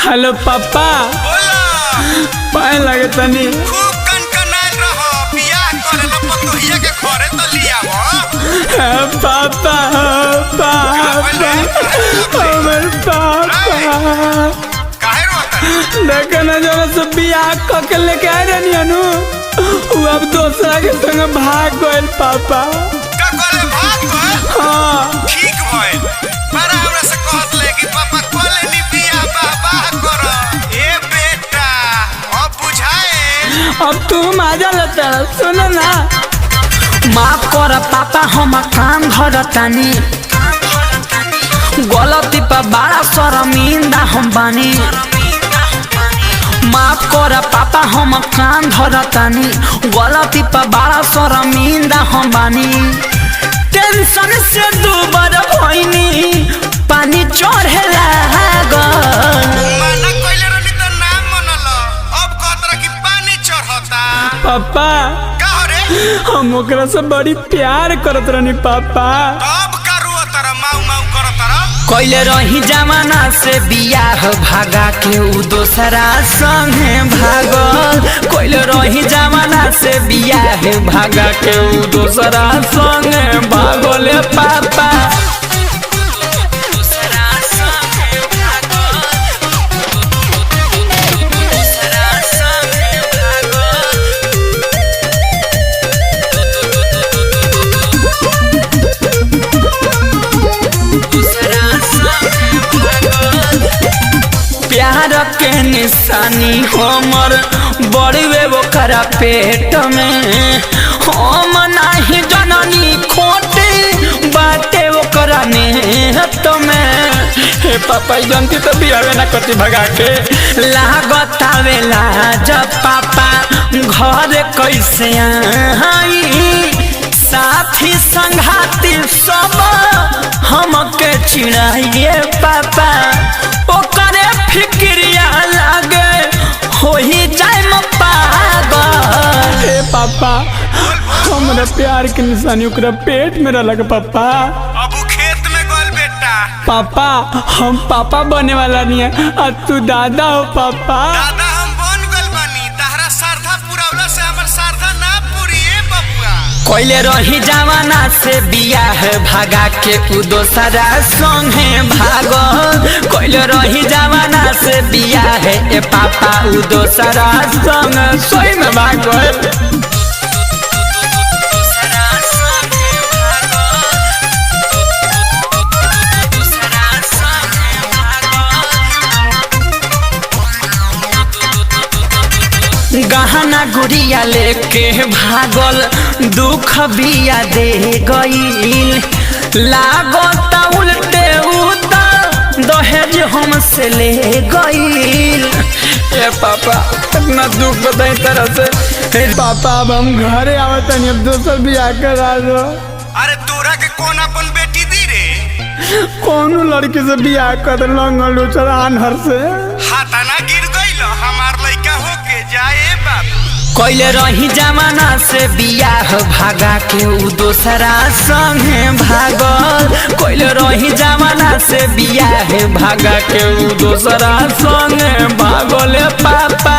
Hello पापा पाए लगे तनी खूब कनकनाइल रहो बियाह करेला पतोहिया के घरे त लियावो। पापा हमर पापा काहे रोता देखे न जब से बियाह क के लेके आ रहनी अनु वो अब दूसरा के संग भाग गइल पापा। का करे भाग गए? हाँ ठीक भइल बड़ा हमरा से कहत ले कि पापा कोले नी बियाह बाबा करो। ए बेटा अब बुझाए अब तुम आ जा लेता सुनो ना। माफ कर पापा हम कान धरतानी गलती पर बड़ा शर्मिंदा हम बानी। माफ कर पापा हम कान धरतानी गलती पर बड़ा शर्मिंदा हम बानी। टेंशन से दुबर भइनी पानी चढ़े लागल। माना कइले रहनी त नाम मनल अब कहत रह कि पानी चढ़ता। पापा का हो रे हम ओकरा से बड़ी प्यार करत रहनी पापा। तब करू तर माऊ माऊ करत रह। कइले रही जमाना से बियाह भागा के उ दोसरा संगे भागल। कइले रही जमाना से बियाह भागा के उ दोसरा संगे भागल पापा। दोसरा संगे भागल, दोसरा संगे प्यार के निशानी हमर बड़े ओकरा पेट में हम नाही जननी खोटे बाटे ओकरा नेहत में। हे पापा जानती तो बियाह ना करती भगा के। लागत आवेला जब पापा घर कैसे आई साथी संघाती सब हमके चिढ़ाइए पापा। ओकरे फिक्रिया लागे हो ही जाए म पागल। हे पापा हमरा प्यार के निशानी ओकरा पेट में रहलक पापा। अब उ खेत में गल बेटा। पापा हम पापा बने वाला नहीं है और तू दादा हो पापा। दादा हम बन गल बानी तहरा श्रद्धा पुरावला से हमर श्रद्धा ना पूरिए बबुआ। कइले रही जमाना से बियाह भागा के उ दोसरा संगे भागल। कइले रही जमाना से बियाह ए पापा उ दोसरा संग सोई में भागल। गहना गुड़िया लेके भागल दुख बिया दे गईल। लागत उल्टे उतर दहेज हमसे ले गईल। ए पापा इतना दुख बताई तरह से। पापा अब हम घरे आवत नहीं अब दोसर बियाह करा दो। अरे तोरा के कौन अपन बेटी दी रे? कौनो लड़की से बियाह कर लंगल उचर आनहर से। हाथाना गिर गइल हमार लइका होके जाए बाबू। कइले रही जमाना से बियाह भागा के उ दोसरा संगे भागल। कइले रही जमाना से बियाह भागा के उ दोसरा संगे भागल पापा।